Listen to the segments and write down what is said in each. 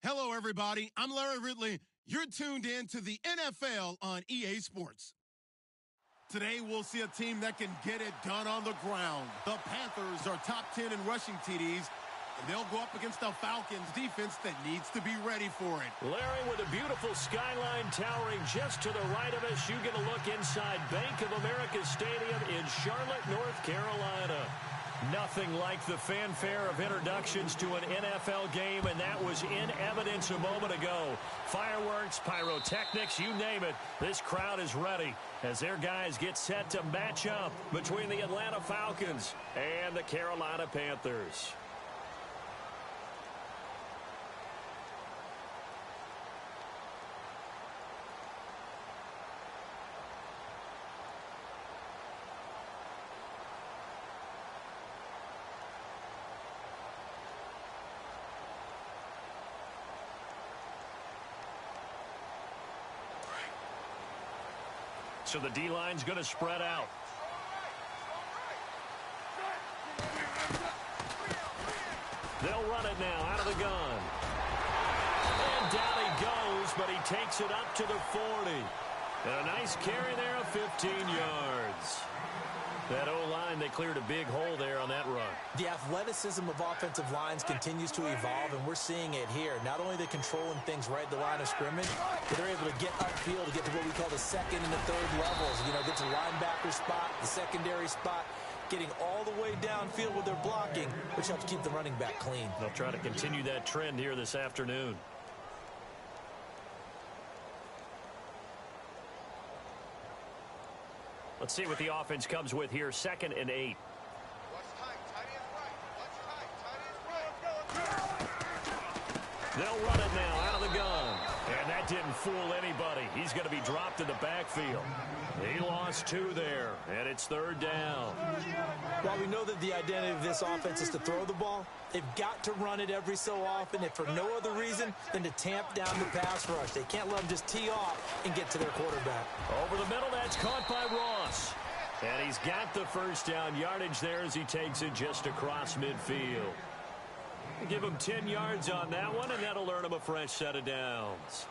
Hello, everybody. I'm Larry Ridley. You're tuned in to the NFL on EA Sports. Today, we'll see a team that can get it done on the ground. The Panthers are top 10 in rushing TDs, and they'll go up against the Falcons defense that needs to be ready for it. Larry, with a beautiful skyline towering just to the right of us, you get a look inside Bank of America Stadium in Charlotte, North Carolina. Nothing like the fanfare of introductions to an NFL game, and that was in evidence a moment ago. Fireworks, pyrotechnics, you name it. This crowd is ready as their guys get set to match up between the Atlanta Falcons and the Carolina Panthers. So the D-line's going to spread out. They'll run it now out of the gun. And down he goes, but he takes it up to the 40. And a nice carry there of 15 yards. That O-line, they cleared a big hole there on that run. The athleticism of offensive lines continues to evolve, and we're seeing it here. Not only are they controlling things right at the line of scrimmage, but they're able to get upfield to get to what we call the second and the third levels. You know, get to the linebacker spot, the secondary spot, getting all the way downfield with their blocking, which helps keep the running back clean. They'll try to continue that trend here this afternoon. Let's see what the offense comes with here. 2nd and 8. They'll run it now out of the gun. And that didn't fool anybody. He's going to be dropped in the backfield. He lost 2 there, and it's 3rd down. While we know that the identity of this offense is to throw the ball, they've got to run it every so often, if for no other reason than to tamp down the pass rush. They can't let them just tee off and get to their quarterback. Over the middle, that's caught by Ross. And he's got the first down yardage there as he takes it just across midfield. Give him 10 yards on that one, and that'll earn him a fresh set of downs.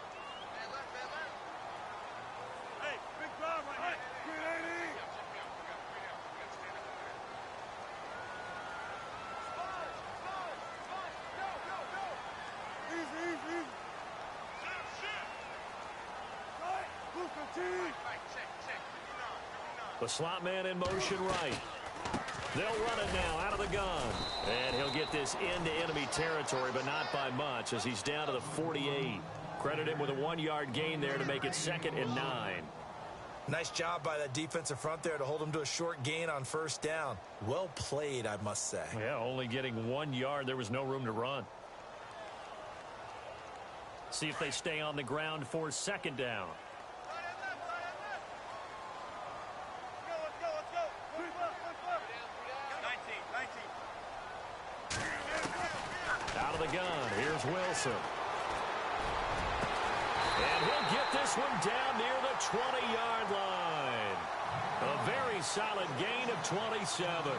The slot man in motion right. They'll run it now out of the gun. And he'll get this into enemy territory, but not by much as he's down to the 48. Credit him with a 1-yard gain there to make it 2nd and 9. Nice job by that defensive front there to hold him to a short gain on 1st down. Well played, I must say. Yeah, only getting 1 yard. There was no room to run. See if they stay on the ground for 2nd down. Out of the gun, here's Wilson. And he'll get this one down near the 20-yard line. A very solid gain of 27.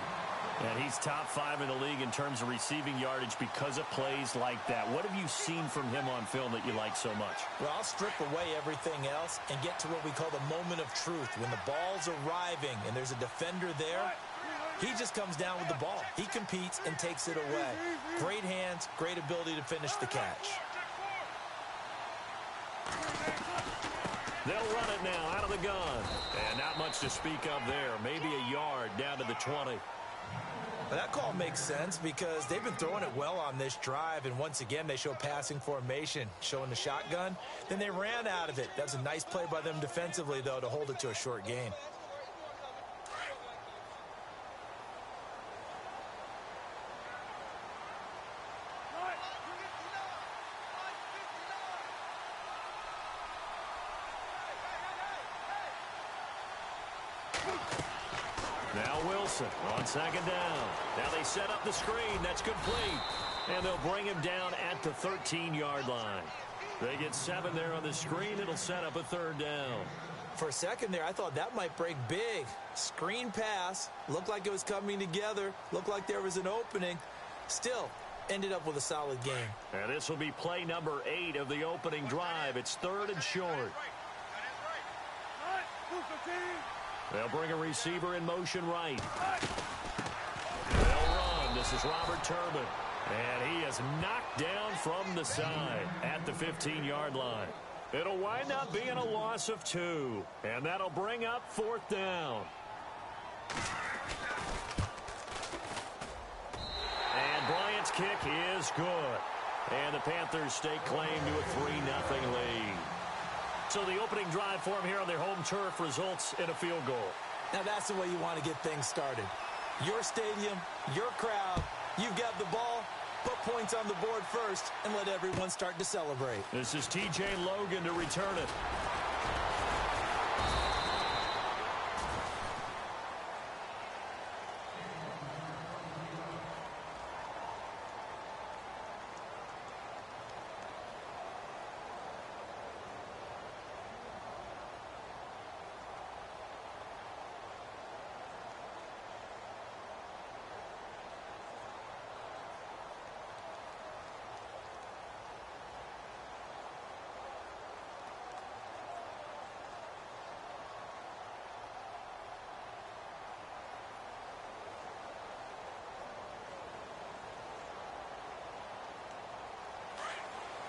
And he's top 5 in the league in terms of receiving yardage because of plays like that. What have you seen from him on film that you like so much? Well, I'll strip away everything else and get to what we call the moment of truth. When the ball's arriving and there's a defender there, he just comes down with the ball. He competes and takes it away. Great hands, great ability to finish the catch. They'll run it now out of the gun. And not much to speak of there. Maybe a yard down to the 20. Well, that call makes sense because they've been throwing it well on this drive. And once again, they show passing formation, showing the shotgun. Then they ran out of it. That's a nice play by them defensively, though, to hold it to a short gain. Now Wilson on 2nd down. Now they set up the screen. That's complete. And they'll bring him down at the 13-yard line. They get 7 there on the screen. It'll set up a 3rd down. For a second there, I thought that might break big. Screen pass. Looked like it was coming together. Looked like there was an opening. Still, ended up with a solid game. And this will be play number 8 of the opening drive. It's 3rd and short. They'll bring a receiver in motion right. They'll run. This is Robert Turbin. And he is knocked down from the side at the 15-yard line. It'll wind up being a loss of 2. And that'll bring up 4th down. And Bryant's kick is good. And the Panthers stake claim to a 3-0 lead. So the opening drive for them here on their home turf results in a field goal. Now that's the way you want to get things started. Your stadium, your crowd, you've got the ball, put points on the board first, and let everyone start to celebrate. This is T.J. Logan to return it.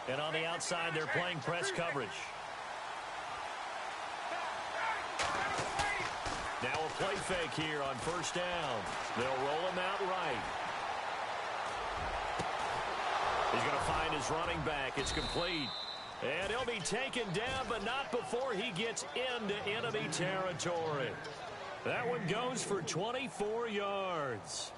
And on the outside, they're playing press coverage. Now a play fake here on 1st down. They'll roll him out right. He's going to find his running back. It's complete. And he'll be taken down, but not before he gets into enemy territory. That one goes for 24 yards.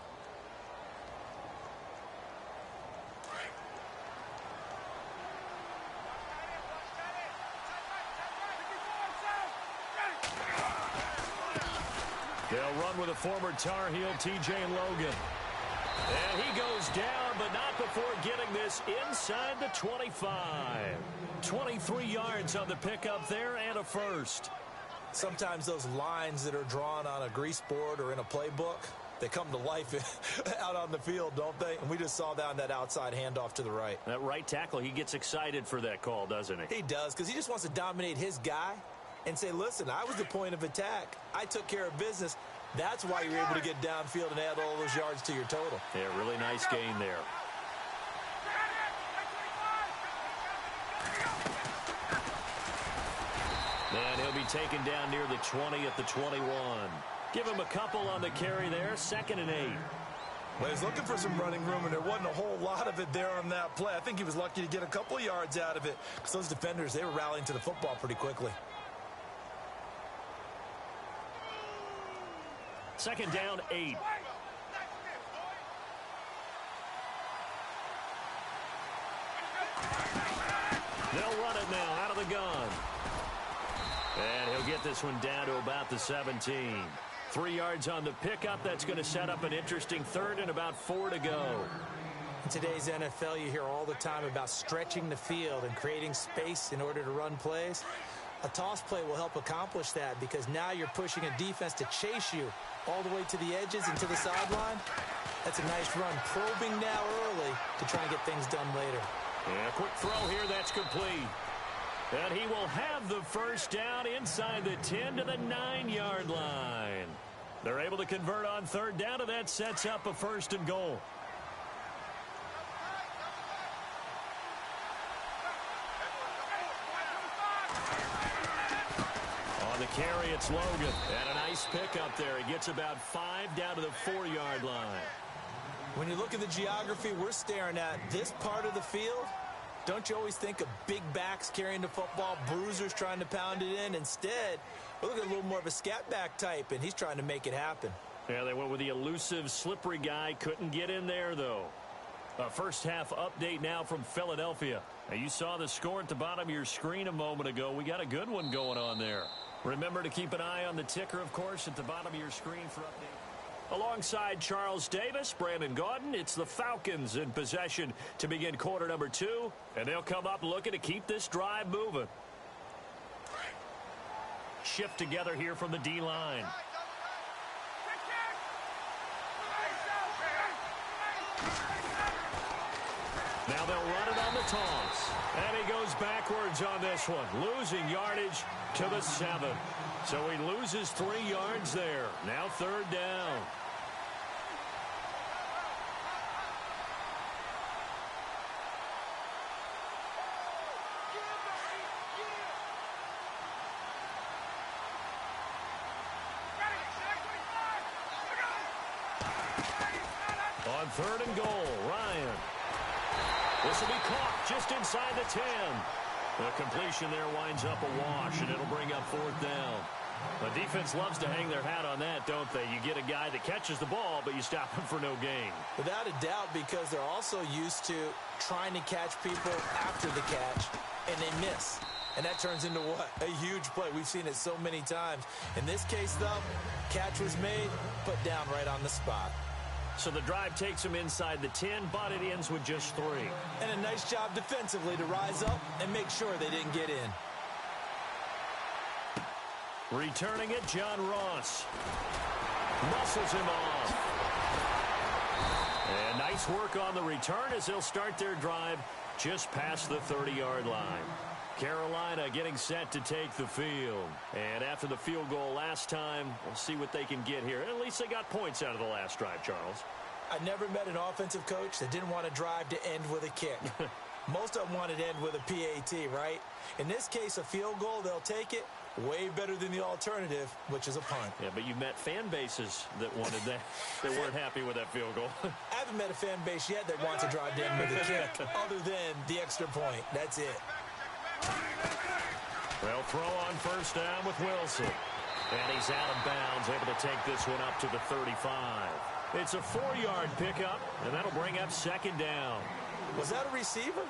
They'll run with a former Tar Heel, T.J. Logan. And he goes down, but not before getting this inside the 25. 23 yards on the pickup there and a first. Sometimes those lines that are drawn on a grease board or in a playbook, they come to life out on the field, don't they? And we just saw down that outside handoff to the right. That right tackle, he gets excited for that call, doesn't he? He does, because he just wants to dominate his guy and say, listen, I was the point of attack. I took care of business. That's why you're able to get downfield and add all those yards to your total. Yeah, really nice gain there. And he'll be taken down near the 20 at the 21. Give him a couple on the carry there, 2nd and 8. Well, he's looking for some running room, and there wasn't a whole lot of it there on that play. I think he was lucky to get a couple of yards out of it, because those defenders, they were rallying to the football pretty quickly. 2nd down, 8. They'll run it now out of the gun. And he'll get this one down to about the 17. 3 yards on the pickup. That's going to set up an interesting 3rd and about 4 to go. In today's NFL, you hear all the time about stretching the field and creating space in order to run plays. A toss play will help accomplish that, because now you're pushing a defense to chase you all the way to the edges and to the sideline. That's a nice run, probing now early to try and get things done later. Yeah, quick throw here, that's complete. And he will have the 1st down inside the 10 to the 9-yard line. They're able to convert on 3rd down, and that sets up a 1st and goal. On the carry, it's Logan. And a nice pickup there. He gets about 5 down to the 4-yard line. When you look at the geography we're staring at, this part of the field, don't you always think of big backs carrying the football, bruisers trying to pound it in? Instead, we look at a little more of a scat back type, and he's trying to make it happen. Yeah, they went with the elusive, slippery guy. Couldn't get in there, though. A first half update now from Philadelphia. Now, you saw the score at the bottom of your screen a moment ago. We got a good one going on there. Remember to keep an eye on the ticker, of course, at the bottom of your screen for updates. Alongside Charles Davis, Brandon Gaudin, it's the Falcons in possession to begin quarter number 2. And they'll come up looking to keep this drive moving. Shift together here from the D-line. Now they'll run it on the toss. And he goes backwards on this one, losing yardage to the 7. So he loses 3 yards there. Now 3rd down. On 3rd and goal, Ryan. This will be caught just inside the 10. The completion there winds up a wash, and it'll bring up 4th down. The defense loves to hang their hat on that, don't they? You get a guy that catches the ball, but you stop him for no gain. Without a doubt, because they're also used to trying to catch people after the catch, and they miss. And that turns into what? A huge play. We've seen it so many times. In this case, though, catch was made, put down right on the spot. So the drive takes them inside the 10, but it ends with just 3. And a nice job defensively to rise up and make sure they didn't get in. Returning it, John Ross. Muscles him off. And nice work on the return as they'll start their drive just past the 30-yard line. Carolina getting set to take the field. And after the field goal last time, we'll see what they can get here. At least they got points out of the last drive, Charles. I never met an offensive coach that didn't want to drive to end with a kick. Most of them wanted to end with a PAT, right? In this case, a field goal, they'll take it. Way better than the alternative, which is a punt. Yeah, but you met fan bases that wanted that. They weren't happy with that field goal. I haven't met a fan base yet that wants to drive to end with a kick, other than the extra point. That's it. They'll throw on 1st down with Wilson. And he's out of bounds, able to take this one up to the 35. It's a 4-yard pickup, and that'll bring up 2nd down. Was that a receiver?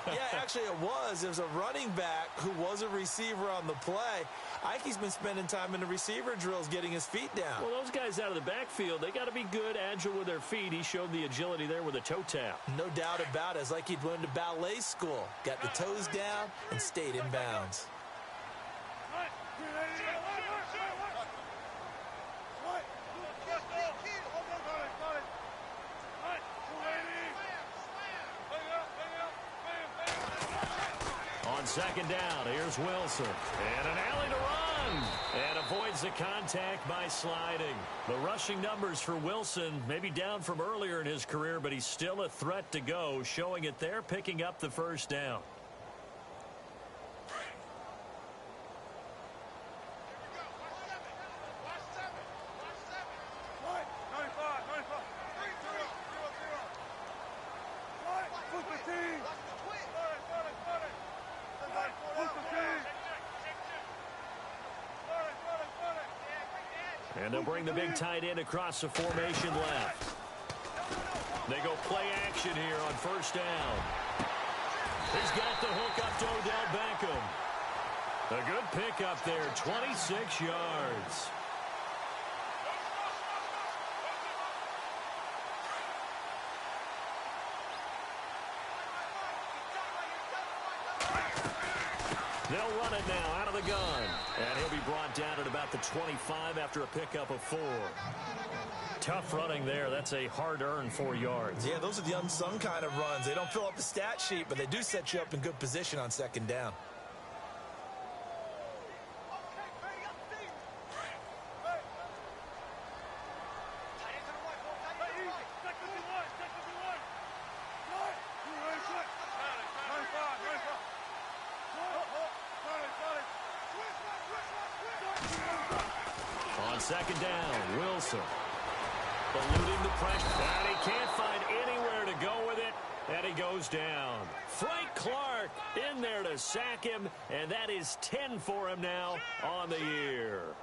Yeah, actually it was. There's a running back who was a receiver on the play. I think he's been spending time in the receiver drills getting his feet down. Well, those guys out of the backfield, they got to be good, agile with their feet. He showed the agility there with a toe tap. No doubt about it. It's like he'd went to ballet school. Got the toes down and stayed in bounds. On 2nd down, here's Wilson. And an alley to run. And avoids the contact by sliding. The rushing numbers for Wilson maybe down from earlier in his career, but he's still a threat to go, showing it there, picking up the 1st down. And they'll bring the big tight end across the formation left. They go play action here on 1st down. He's got the hook up to Odell Beckham. A good pickup there, 26 yards. They'll run it now out of the gun. And he'll be brought down at about the 25 after a pickup of 4. Tough running there. That's a hard-earned 4 yards. Yeah, those are the unsung kind of runs. They don't fill up the stat sheet, but they do set you up in good position on 2nd down. On 2nd down, Wilson. Eluding the pressure. And he can't find anywhere to go with it. And he goes down. Frank Clark in there to sack him. And that is 10 for him now on the year.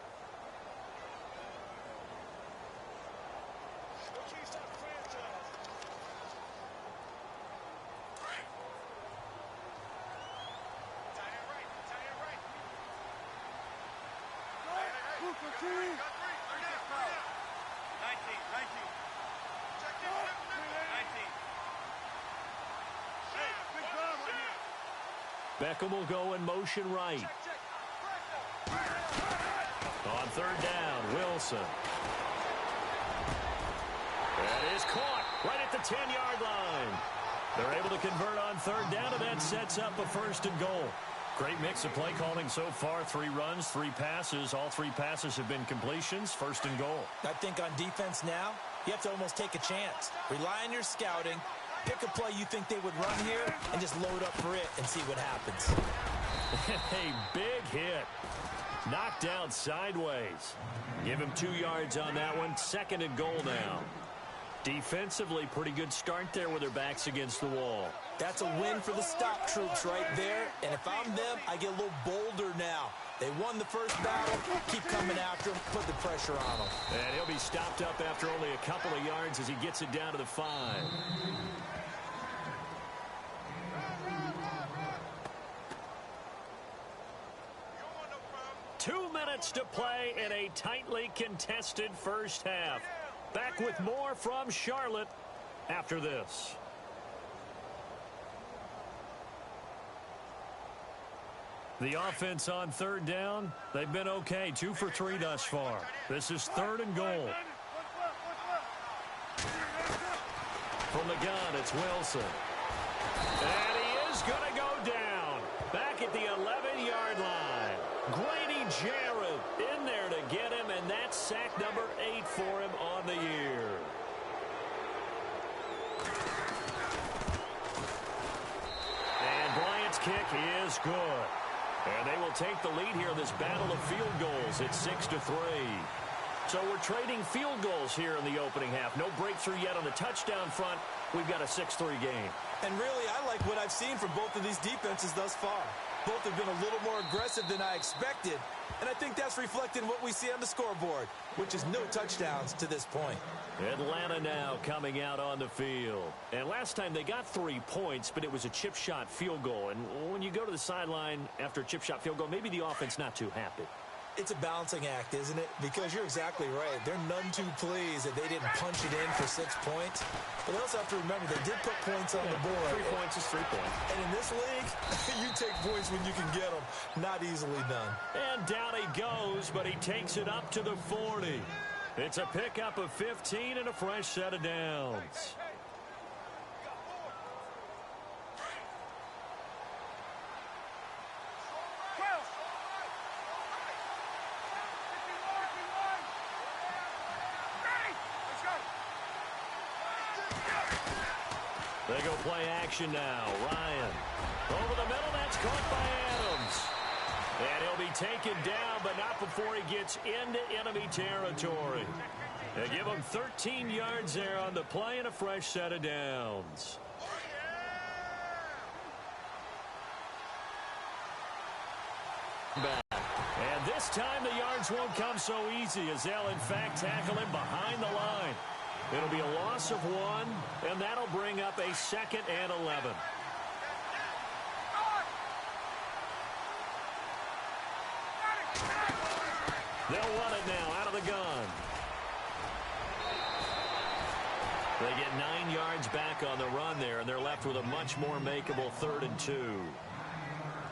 Beckham will go in motion right. On 3rd down, Wilson. That is caught right at the 10-yard line. They're able to convert on third down, and that sets up a 1st and goal. Great mix of play calling so far. 3 runs, 3 passes. All 3 passes have been completions. 1st and goal. I think on defense now, you have to almost take a chance. Rely on your scouting. Pick a play you think they would run here and just load up for it and see what happens. A big hit. Knocked down sideways. Give him 2 yards on that one. 2nd and goal now. Defensively, pretty good start there with their backs against the wall. That's a win for the stop troops right there. And if I'm them, I get a little bolder now. They won the first battle. Keep coming after them. Put the pressure on them. And he'll be stopped up after only a couple of yards as he gets it down to the 5. 2 minutes to play in a tightly contested first half. Back with more from Charlotte after this. The offense on third down, they've been okay. 2 for 3 thus far. This is 3rd and goal. From the gun, it's Wilson. And he is going to go down. Back at the 11-yard line. Grady Jarrett in there to get him, and that's sack number 8 for him on the year. And Bryant's kick is good. And they will take the lead here in this battle of field goals at 6-3. So we're trading field goals here in the opening half. No breakthrough yet on the touchdown front. We've got a 6-3 game. And really, I like what I've seen from both of these defenses thus far. Both have been a little more aggressive than I expected. And I think that's reflected in what we see on the scoreboard, which is no touchdowns to this point. Atlanta now coming out on the field. And last time they got 3 points, but it was a chip shot field goal. And when you go to the sideline after a chip shot field goal, maybe the offense not too happy. It's a balancing act, isn't it? Because you're exactly right. They're none too pleased that they didn't punch it in for 6 points. But they also have to remember they did put points on the board. 3 points is 3 points. And in this league, you take points when you can get them. Not easily done. And down he goes, but he takes it up to the 40. It's a pickup of 15 and a fresh set of downs. They go play action now. Ryan over the middle. That's caught by Adams. And he'll be taken down, but not before he gets into enemy territory. They give him 13 yards there on the play and a fresh set of downs. Back. And this time the yards won't come so easy as they'll in fact tackle him behind the line. It'll be a loss of 1, and that'll bring up a 2nd and 11. They'll run it now out of the gun. They get 9 yards back on the run there, and they're left with a much more makeable 3rd and 2.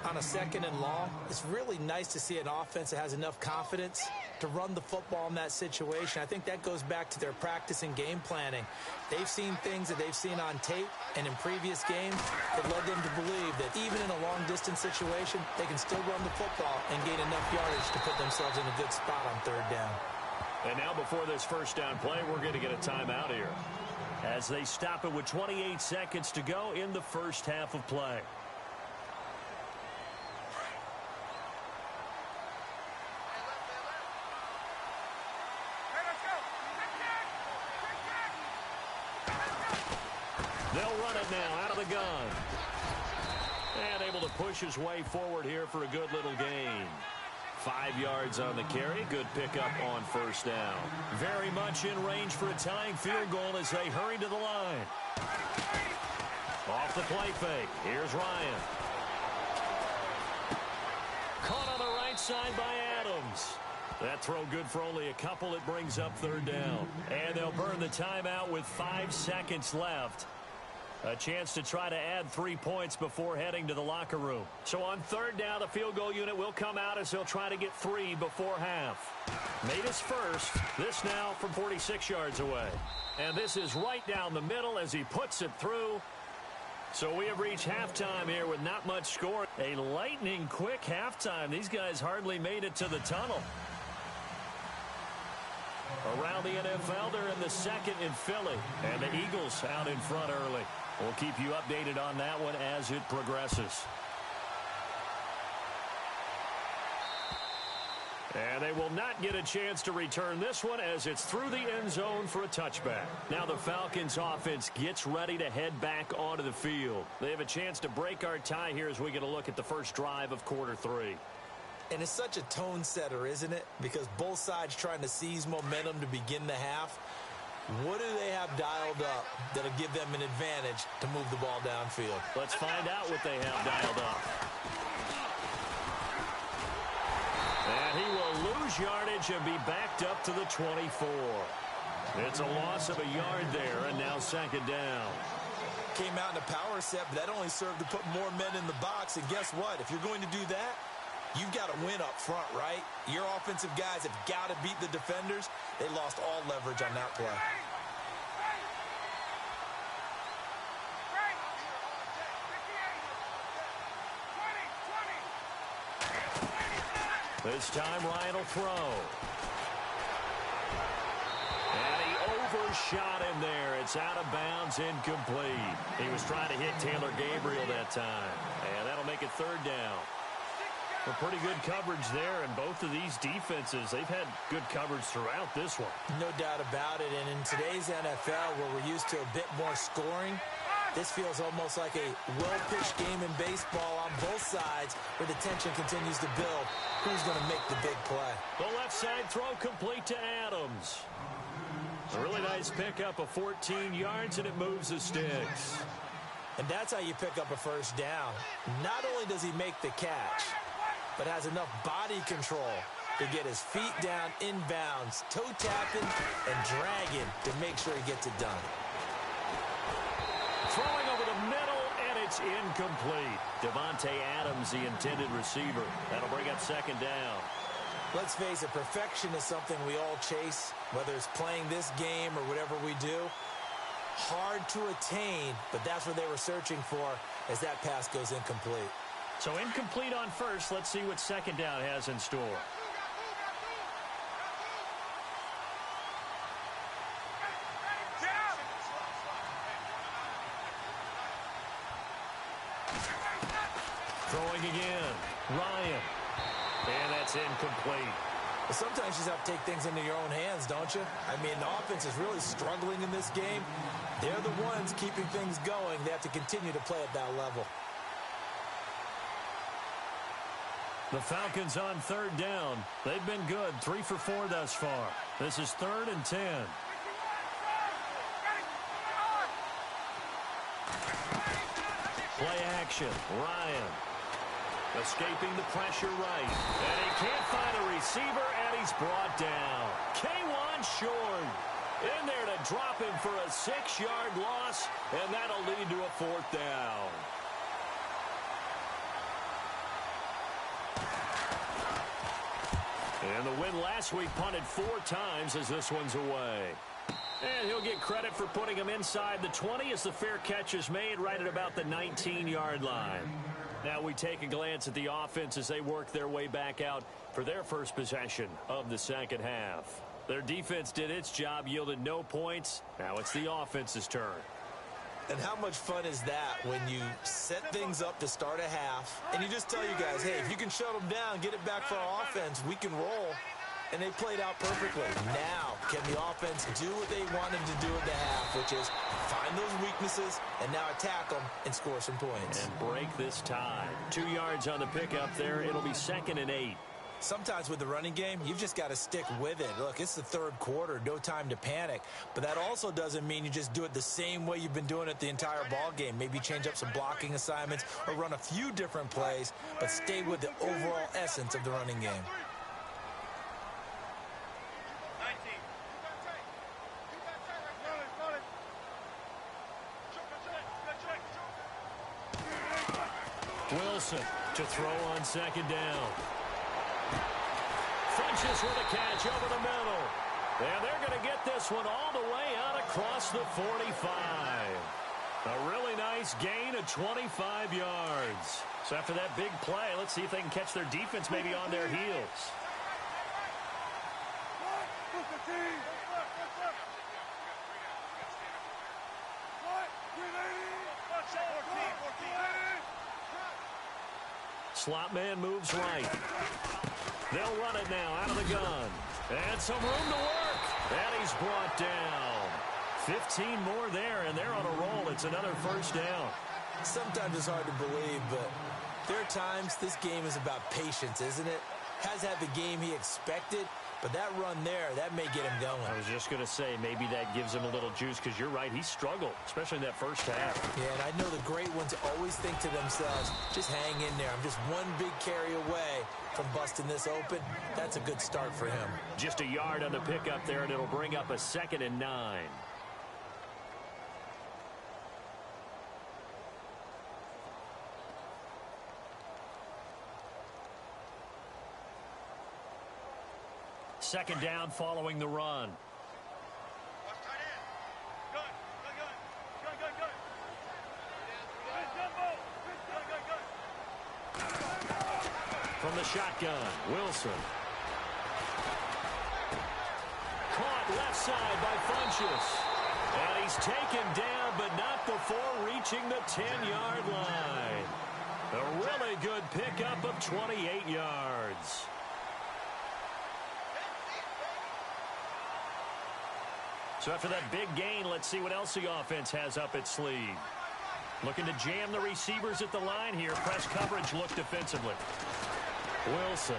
On a 2nd and long, it's really nice to see an offense that has enough confidence to run the football in that situation. I think that goes back to their practice and game planning. They've seen things that they've seen on tape and in previous games that led them to believe that even in a long-distance situation, they can still run the football and gain enough yardage to put themselves in a good spot on 3rd down. And now before this first down play, we're going to get a timeout here as they stop it with 28 seconds to go in the first half of play. They'll run it now out of the gun. And able to push his way forward here for a good little gain. 5 yards on the carry. Good pickup on first down. Very much in range for a tying field goal as they hurry to the line. Off the play fake. Here's Ryan. Caught on the right side by Adams. That throw good for only a couple. It brings up 3rd down. And they'll burn the timeout with 5 seconds left. A chance to try to add 3 points before heading to the locker room. So on 3rd down, the field goal unit will come out as they'll try to get 3 before half. Made his first. This now from 46 yards away. And this is right down the middle as he puts it through. So we have reached halftime here with not much score. A lightning-quick halftime. These guys hardly made it to the tunnel. Around the NFL, they're in the second in Philly. And the Eagles out in front early. We'll keep you updated on that one as it progresses. And they will not get a chance to return this one as it's through the end zone for a touchback. Now the Falcons offense gets ready to head back onto the field. They have a chance to break our tie here as we get a look at the first drive of quarter 3. And it's such a tone setter, isn't it? Because both sides trying to seize momentum to begin the half. What do they have dialed up that'll give them an advantage to move the ball downfield? Let's find out what they have dialed up. And he will lose yardage and be backed up to the 24. It's a loss of a yard there, and now second down. Came out in a power set, but that only served to put more men in the box. And guess what? If you're going to do that, you've got to win up front, right? Your offensive guys have got to beat the defenders. They lost all leverage on that play. This time Ryan will throw. And he overshot him there. It's out of bounds, incomplete. He was trying to hit Taylor Gabriel that time. And that'll make it third down. Well, pretty good coverage there, and both of these defenses, they've had good coverage throughout this one. No doubt about it, and in today's NFL, where we're used to a bit more scoring, this feels almost like a well-pitched game in baseball on both sides where the tension continues to build. Who's going to make the big play? The left side throw complete to Adams. A really nice pickup of 14 yards, and it moves the sticks. And that's how you pick up a first down. Not only does he make the catch, but has enough body control to get his feet down inbounds, toe tapping and dragging to make sure he gets it done. Throwing over the middle, and it's incomplete. Devontae Adams, the intended receiver. That'll bring up second down. Let's face it, perfection is something we all chase, whether it's playing this game or whatever we do. Hard to attain, but that's what they were searching for as that pass goes incomplete. So incomplete on first. Let's see what second down has in store. Throwing again. Ryan. And that's incomplete. But sometimes you just have to take things into your own hands, don't you? I mean, the offense is really struggling in this game. They're the ones keeping things going. They have to continue to play at that level. The Falcons on third down. They've been good, 3 for 4 thus far. This is 3rd and 10. Play action. Ryan escaping the pressure right. And he can't find a receiver, and he's brought down. K1 short. In there to drop him for a 6-yard loss, and that'll lead to a 4th down. And the win last week punted 4 times as this one's away. And he'll get credit for putting him inside the 20 as the fair catch is made right at about the 19-yard line. Now we take a glance at the offense as they work their way back out for their first possession of the second half. Their defense did its job, yielded no points. Now it's the offense's turn. And how much fun is that when you set things up to start a half and you just tell you guys, hey, if you can shut them down, get it back for our offense, we can roll. And they played out perfectly. Now, can the offense do what they wanted to do at the half, which is find those weaknesses and now attack them and score some points. And break this tie. 2 yards on the pickup there. It'll be 2nd and 8. Sometimes with the running game, you've just got to stick with it. Look, it's the 3rd quarter, no time to panic. But that also doesn't mean you just do it the same way you've been doing it the entire ball game. Maybe change up some blocking assignments or run a few different plays, but stay with the overall essence of the running game. Wilson to throw on 2nd down. Funches with a catch over the middle. And they're going to get this one all the way out across the 45. A really nice gain of 25 yards. So after that big play, let's see if they can catch their defense maybe on their heels. Slot man moves right. They'll run it now out of the gun. And some room to work. And he's brought down. 15 more there, and they're on a roll. It's another first down. Sometimes it's hard to believe, but there are times this game is about patience, isn't it? Has had the game he expected, but that run there, that may get him going. I was just going to say, maybe that gives him a little juice, because you're right, he struggled, especially in that first half. Yeah, and I know the great ones always think to themselves, just hang in there. I'm just one big carry away from busting this open. That's a good start for him. Just a yard on the pickup there, and it'll bring up a 2nd and 9. Second down following the run. From the shotgun, Wilson. Caught left side by Funchess. And he's taken down, but not before reaching the 10-yard line. A really good pickup of 28 yards. So after that big gain, let's see what else the offense has up its sleeve. Looking to jam the receivers at the line here. Press coverage look defensively. Wilson,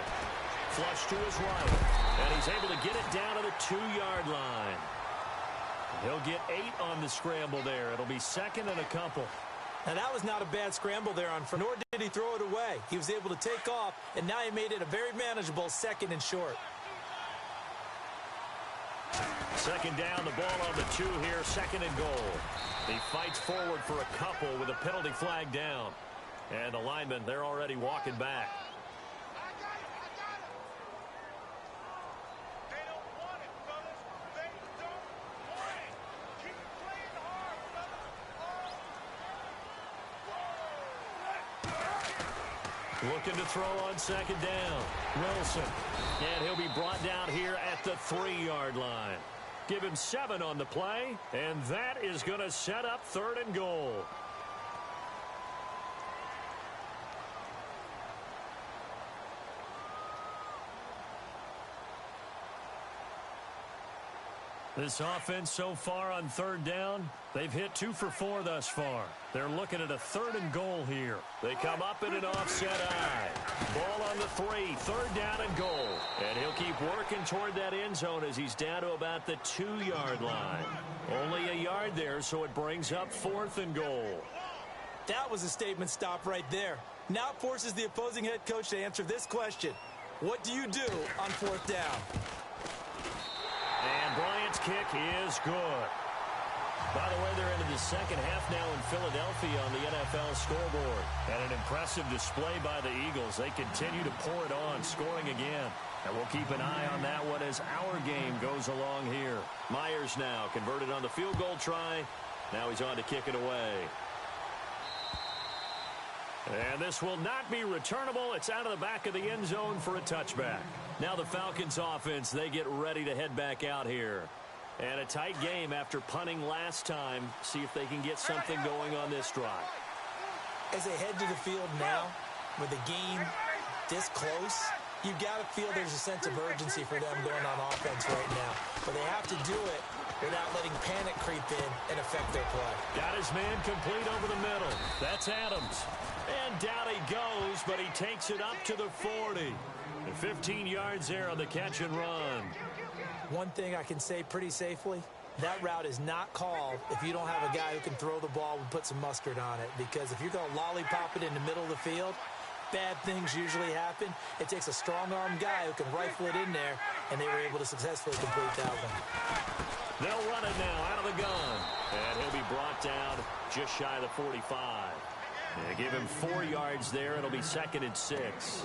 flush to his right. And he's able to get it down to the 2-yard line. He'll get 8 on the scramble there. It'll be 2nd and a couple. And that was not a bad scramble there, nor did he throw it away. He was able to take off, and now he made it a very manageable 2nd and short. Second down, the ball on the 2 here, 2nd and goal. He fights forward for a couple with a penalty flag down. And the linemen, they're already walking back. Looking to throw on 2nd down. Wilson. And he'll be brought down here at the 3-yard line. Give him 7 on the play, and that is going to set up 3rd and goal. This offense so far on 3rd down, they've hit 2 for 4 thus far. They're looking at a 3rd and goal here. They come up in an offset eye. Ball on the 3, 3rd down and goal. And he'll keep working toward that end zone as he's down to about the 2-yard line. Only a yard there, so it brings up 4th and goal. That was a statement stop right there. Now it forces the opposing head coach to answer this question. What do you do on 4th down? And Bryant's kick is good. By the way, they're into the second half now in Philadelphia on the NFL scoreboard. And an impressive display by the Eagles. They continue to pour it on, scoring again. And we'll keep an eye on that one as our game goes along here. Myers now converted on the field goal try. Now he's on to kick it away. And this will not be returnable. It's out of the back of the end zone for a touchback. Now the Falcons offense, they get ready to head back out here. And a tight game after punting last time. See if they can get something going on this drive. As they head to the field now, with the game this close, you've got to feel there's a sense of urgency for them going on offense right now. But they have to do it without letting panic creep in and affect their play. Got his man complete over the middle. That's Adams. And down he goes, but he takes it up to the 40. And 15 yards there on the catch and run. One thing I can say pretty safely, that route is not called if you don't have a guy who can throw the ball and put some mustard on it. Because if you're going to lollipop it in the middle of the field, bad things usually happen. It takes a strong-arm guy who can rifle it in there, and they were able to successfully complete that one. They'll run it now out of the gun. And he'll be brought down just shy of the 45. They give him 4 yards there. It'll be 2nd and 6.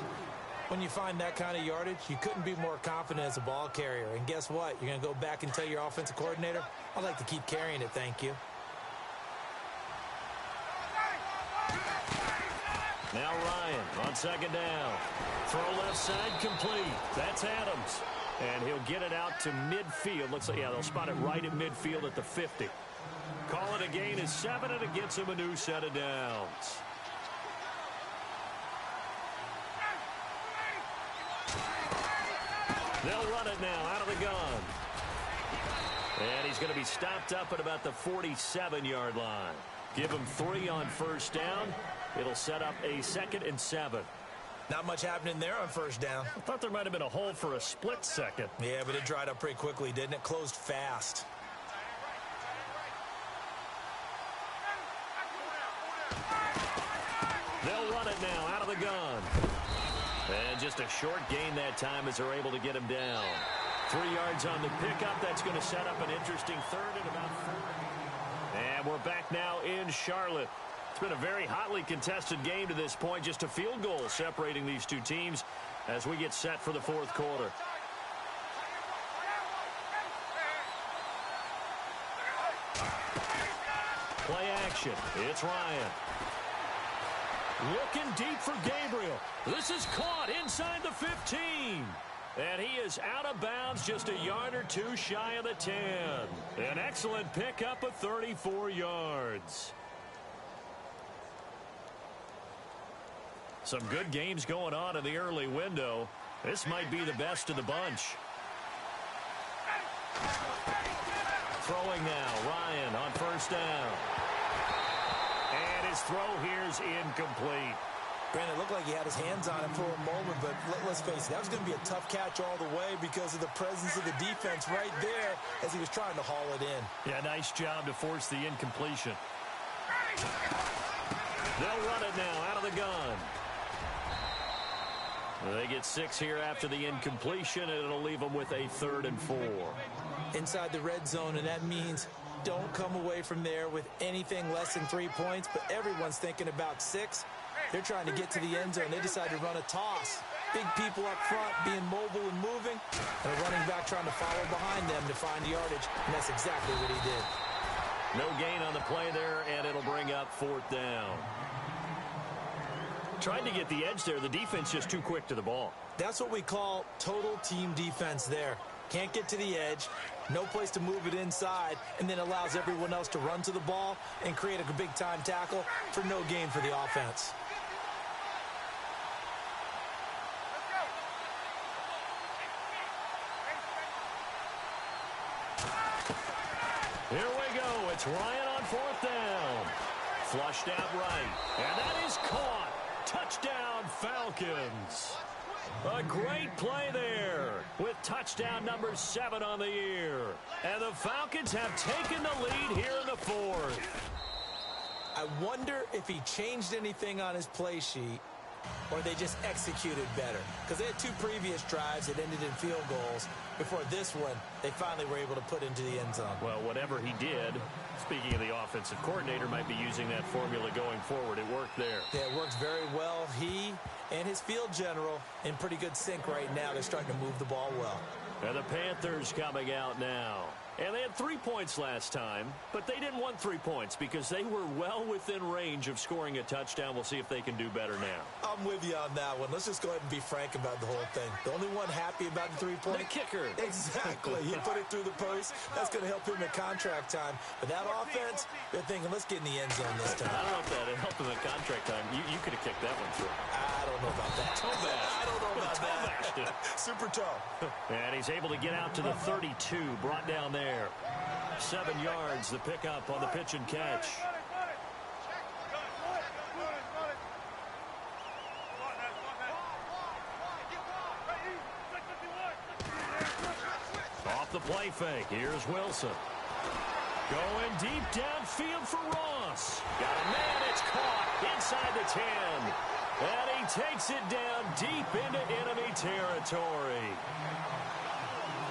When you find that kind of yardage, you couldn't be more confident as a ball carrier. And guess what? You're going to go back and tell your offensive coordinator, I'd like to keep carrying it, thank you. Now Ryan on second down. Throw left side complete. That's Adams. And he'll get it out to midfield. Looks like, yeah, they'll spot it right at midfield at the 50. Call it a gain is 7, and it gets him a new set of downs. They'll run it now out of the gun. And he's going to be stopped up at about the 47-yard line. Give him 3 on first down. It'll set up a 2nd and 7. Not much happening there on first down. I thought there might have been a hole for a split second. Yeah, but it dried up pretty quickly, didn't it? Closed fast. They'll run it now out of the gun. And just a short gain that time as they're able to get him down. 3 yards on the pickup. That's going to set up an interesting 3rd and about 4. And we're back now in Charlotte. It's been a very hotly contested game to this point. Just a field goal separating these two teams as we get set for the 4th quarter. Play action. It's Ryan. Looking deep for Gabriel. This is caught inside the 15. And he is out of bounds just a yard or 2 shy of the 10. An excellent pickup of 34 yards. Some good games going on in the early window. This might be the best of the bunch. Throwing now, Ryan on first down. And his throw here's incomplete. Brandon, it looked like he had his hands on it for a moment, but let's face it, that was going to be a tough catch all the way because of the presence of the defense right there as he was trying to haul it in. Yeah, nice job to force the incompletion. They'll run it now out of the gun. They get 6 here after the incompletion, and it'll leave them with a 3rd and 4. Inside the red zone, and that means don't come away from there with anything less than 3 points, but everyone's thinking about 6. They're trying to get to the end zone. They decide to run a toss. Big people up front being mobile and moving, and a running back trying to follow behind them to find yardage, and that's exactly what he did. No gain on the play there, and it'll bring up 4th down. Tried to get the edge there. The defense just too quick to the ball. That's what we call total team defense there. Can't get to the edge, no place to move it inside, and then allows everyone else to run to the ball and create a big-time tackle for no gain for the offense. Here we go. It's Ryan on 4th down. Flushed out right. And that is caught. Touchdown, Falcons. A great play there with touchdown number 7 on the year. And the Falcons have taken the lead here in the 4th. I wonder if he changed anything on his play sheet or they just executed better. Because they had 2 previous drives that ended in field goals. Before this one, they finally were able to put into the end zone. Well, whatever he did, speaking of the offensive coordinator, might be using that formula going forward. It worked there. Yeah, it works very well. He and his field general in pretty good sync right now. They're starting to move the ball well. And the Panthers coming out now. And they had 3 points last time, but they didn't want 3 points because they were well within range of scoring a touchdown. We'll see if they can do better now. I'm with you on that one. Let's just go ahead and be frank about the whole thing. The only one happy about the 3-point? The kicker. Exactly. He put it through the post. That's going to help him at contract time. But that offense, they're thinking, let's get in the end zone this time. I don't know if that helped him at contract time. You could have kicked that one through. I don't know about that. Toe bash. I don't know about that. Super toe. And he's able to get out to the 32, brought down there. 7 yards, the pickup on the pitch and catch. Off the play fake, here's Wilson. Going deep downfield for Ross. Got a man, it's caught inside the 10. And he takes it down deep into enemy territory.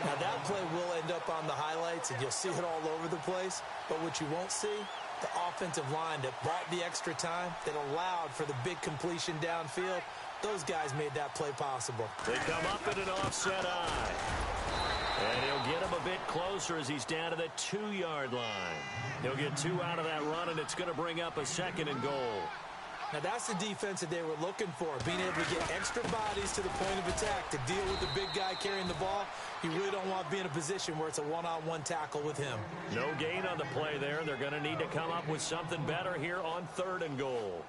Now, that play will end up on the highlights, and you'll see it all over the place. But what you won't see, the offensive line that brought the extra time, that allowed for the big completion downfield, those guys made that play possible. They come up at an offset eye. And he'll get him a bit closer as he's down to the 2-yard line. He'll get 2 out of that run, and it's going to bring up a 2nd and goal. Now, that's the defense that they were looking for, being able to get extra bodies to the point of attack to deal with the big guy carrying the ball. You really don't want to be in a position where it's a one-on-one tackle with him. No gain on the play there. They're going to need to come up with something better here on 3rd and goal.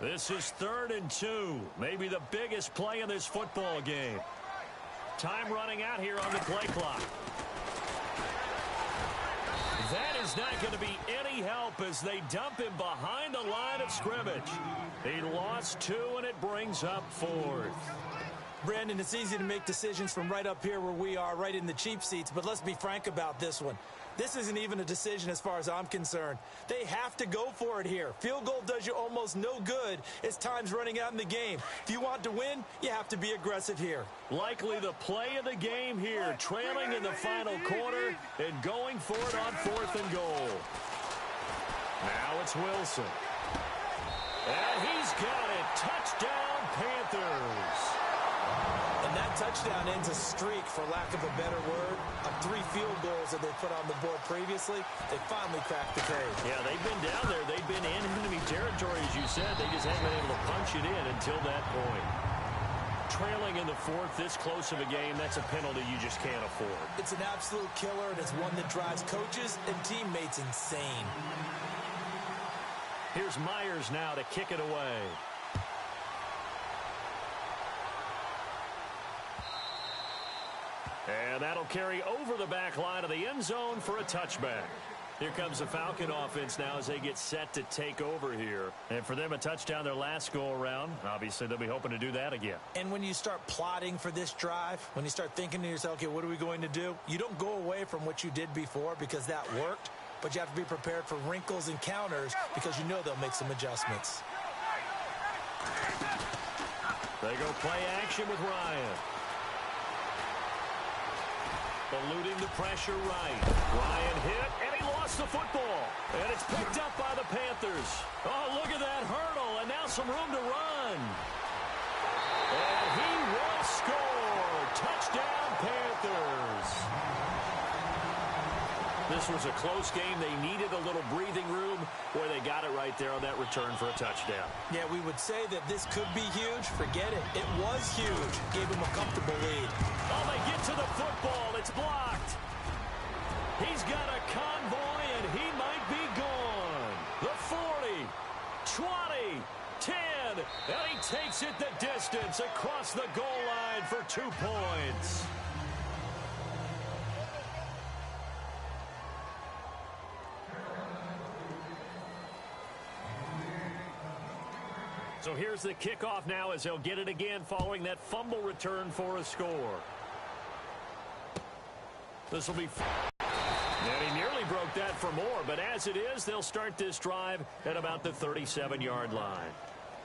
This is 3rd and 2. Maybe the biggest play in this football game. Time running out here on the play clock. That is not going to be any help as they dump him behind the line of scrimmage. He lost 2, and it brings up 4th. Brandon, it's easy to make decisions from right up here where we are, right in the cheap seats, but let's be frank about this one. This isn't even a decision as far as I'm concerned. They have to go for it here. Field goal does you almost no good as time's running out in the game. If you want to win, you have to be aggressive here. Likely the play of the game here, trailing in the final quarter and going for it on 4th and goal. Now it's Wilson. And he's got it. Touchdown, Panthers. And that touchdown ends a streak, for lack of a better word, of 3 field goals that they put on the board previously. They finally cracked the code. Yeah, they've been down there. They've been in enemy territory, as you said. They just haven't been able to punch it in until that point. Trailing in the 4th, this close of a game, that's a penalty you just can't afford. It's an absolute killer, and it's one that drives coaches and teammates insane. Here's Myers now to kick it away. And that'll carry over the back line of the end zone for a touchback. Here comes the Falcon offense now as they get set to take over here. And for them, a touchdown their last go-around. Obviously, they'll be hoping to do that again. And when you start plotting for this drive, when you start thinking to yourself, okay, what are we going to do? You don't go away from what you did before because that worked, but you have to be prepared for wrinkles and counters because you know they'll make some adjustments. They go play action with Ryan. Eluding the pressure right. Ryan hit, and he lost the football. And it's picked up by the Panthers. Oh, look at that hurdle, and now some room to run. And he will score. Touchdown, Panthers. This was a close game. They needed a little breathing room. Boy, they got it right there on that return for a touchdown. Yeah, we would say that this could be huge. Forget it. It was huge. Gave him a comfortable lead. Oh, they get to the football. It's blocked. He's got a convoy, and he might be gone. The 40, 20, 10, and he takes it the distance across the goal line for 2 points. So here's the kickoff now as they'll get it again following that fumble return for a score. This will be... And he nearly broke that for more, but as it is, they'll start this drive at about the 37-yard line.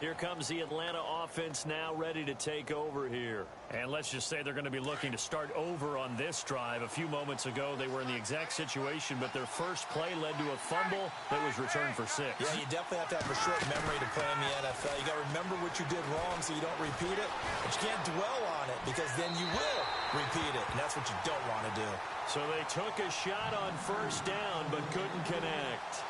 Here comes the Atlanta offense now ready to take over here. And let's just say they're going to be looking to start over on this drive. A few moments ago, they were in the exact situation, but their first play led to a fumble that was returned for 6. Yeah, you definitely have to have a short memory to play in the NFL. You got to remember what you did wrong so you don't repeat it, but you can't dwell on it because then you will repeat it, and that's what you don't want to do. So they took a shot on first down, but couldn't connect.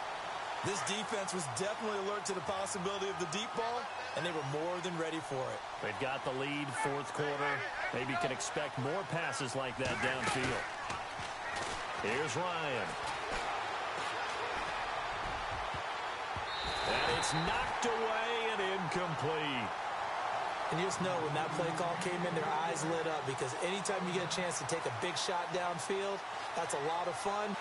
This defense was definitely alert to the possibility of the deep ball, and they were more than ready for it. They've got the lead, 4th quarter. Maybe can expect more passes like that downfield. Here's Ryan. And it's knocked away and incomplete. And you just know when that play call came in, their eyes lit up because anytime you get a chance to take a big shot downfield, that's a lot of fun.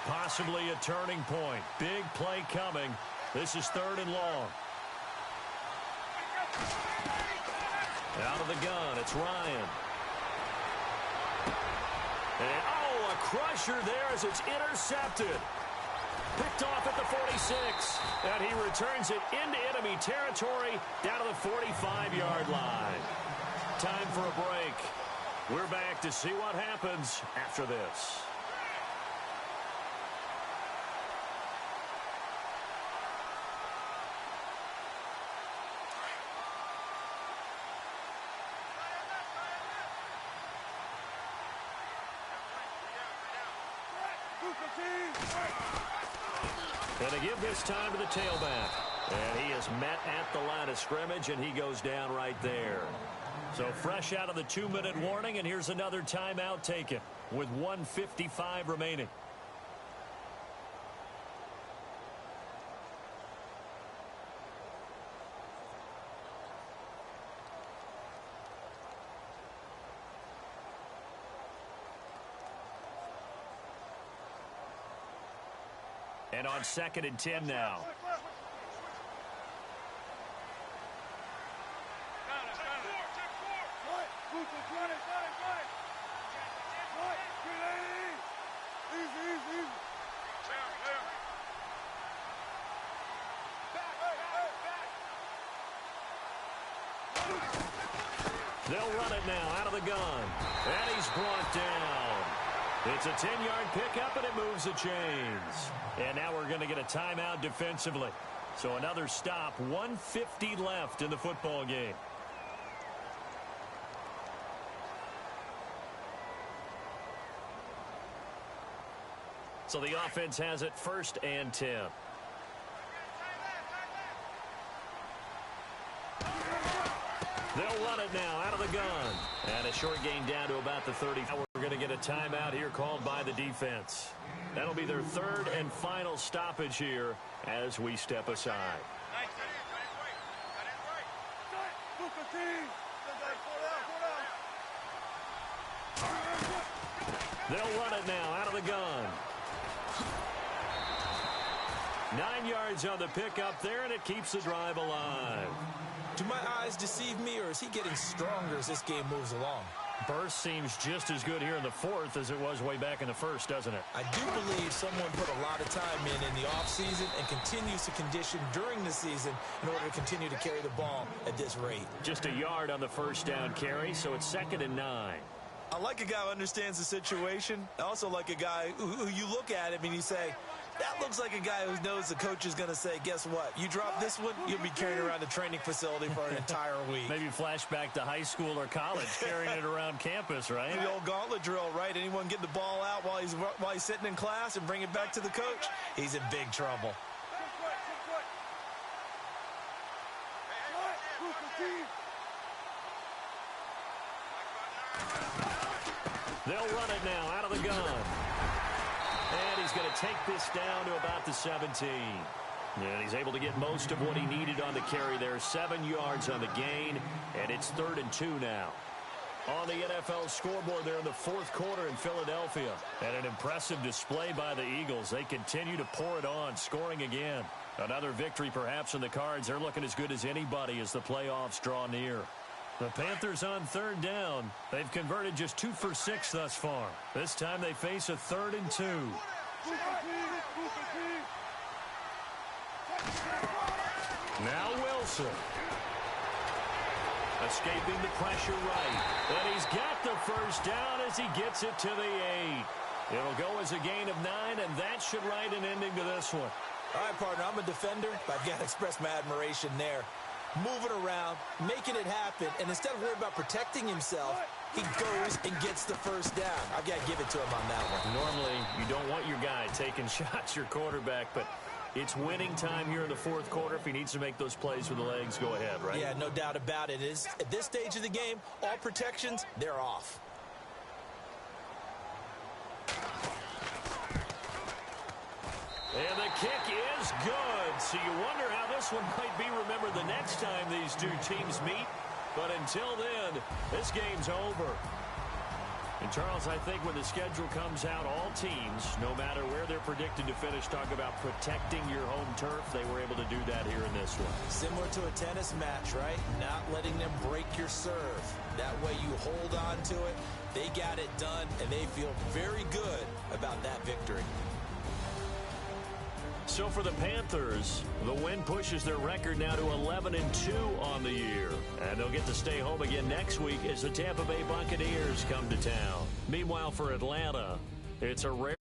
Possibly a turning point. Big play coming. This is 3rd and long. Out of the gun, it's Ryan. And, oh, a crusher there as it's intercepted. Picked off at the 46. And he returns it into enemy territory down to the 45-yard line. Time for a break. We're back to see what happens after this. And they give this time to the tailback. And he is met at the line of scrimmage, and he goes down right there. So fresh out of the 2-minute warning, and here's another timeout taken with 1:55 remaining. And on 2nd and 10 now. They'll run it now out of the gun. And he's brought down. It's a 10-yard pickup, and it moves the chains. And now we're going to get a timeout defensively. So another stop, 1:50 left in the football game. So the offense has it 1st and 10. They'll run it now out of the gun. And a short gain down to about the 30. Now we're going to get a timeout here called by the defense. That'll be their 3rd and final stoppage here as we step aside. They'll run it now out of the gun. 9 yards on the pickup there, and it keeps the drive alive. Do my eyes deceive me, or is he getting stronger as this game moves along? Burst seems just as good here in the 4th as it was way back in the 1st, doesn't it? I do believe someone put a lot of time in the offseason and continues to condition during the season in order to continue to carry the ball at this rate. Just a yard on the 1st down carry, so it's 2nd and 9. I like a guy who understands the situation. I also like a guy who you look at him and you say, that looks like a guy who knows the coach is going to say, guess what? You drop this one, you'll be carrying around the training facility for an entire week. Maybe flashback to high school or college, carrying it around campus, right? The old gauntlet drill, right? Anyone get the ball out while he's sitting in class and bring it back to the coach? He's in big trouble. They'll run it now out of the gun. And he's going to take this down to about the 17. And he's able to get most of what he needed on the carry there. 7 yards on the gain, and it's 3rd and 2 now. On the NFL scoreboard there in the 4th quarter in Philadelphia. And an impressive display by the Eagles. They continue to pour it on, scoring again. Another victory perhaps in the cards. They're looking as good as anybody as the playoffs draw near. The Panthers on 3rd down. They've converted just 2 for 6 thus far. This time they face a 3rd and 2. Now Wilson. Escaping the pressure right. And he's got the 1st down as he gets it to the 8. It'll go as a gain of 9, and that should write an ending to this one. All right, partner, I'm a defender, but I've got to express my admiration there. Moving around, making it happen, and instead of worrying about protecting himself, he goes and gets the 1st down. I've got to give it to him on that one. Normally, you don't want your guy taking shots, your quarterback, but it's winning time here in the 4th quarter. If he needs to make those plays with the legs, go ahead, right? Yeah, no doubt about it. At this stage of the game, all protections, they're off. And the kick is good. So you wonder how this one might be remembered the next time these two teams meet. But until then, this game's over. And, Charles, I think when the schedule comes out, all teams, no matter where they're predicted to finish, talk about protecting your home turf. They were able to do that here in this one. Similar to a tennis match, right? Not letting them break your serve. That way you hold on to it. They got it done, and they feel very good about that victory. So for the Panthers, the win pushes their record now to 11-2 on the year. And they'll get to stay home again next week as the Tampa Bay Buccaneers come to town. Meanwhile, for Atlanta, it's a rare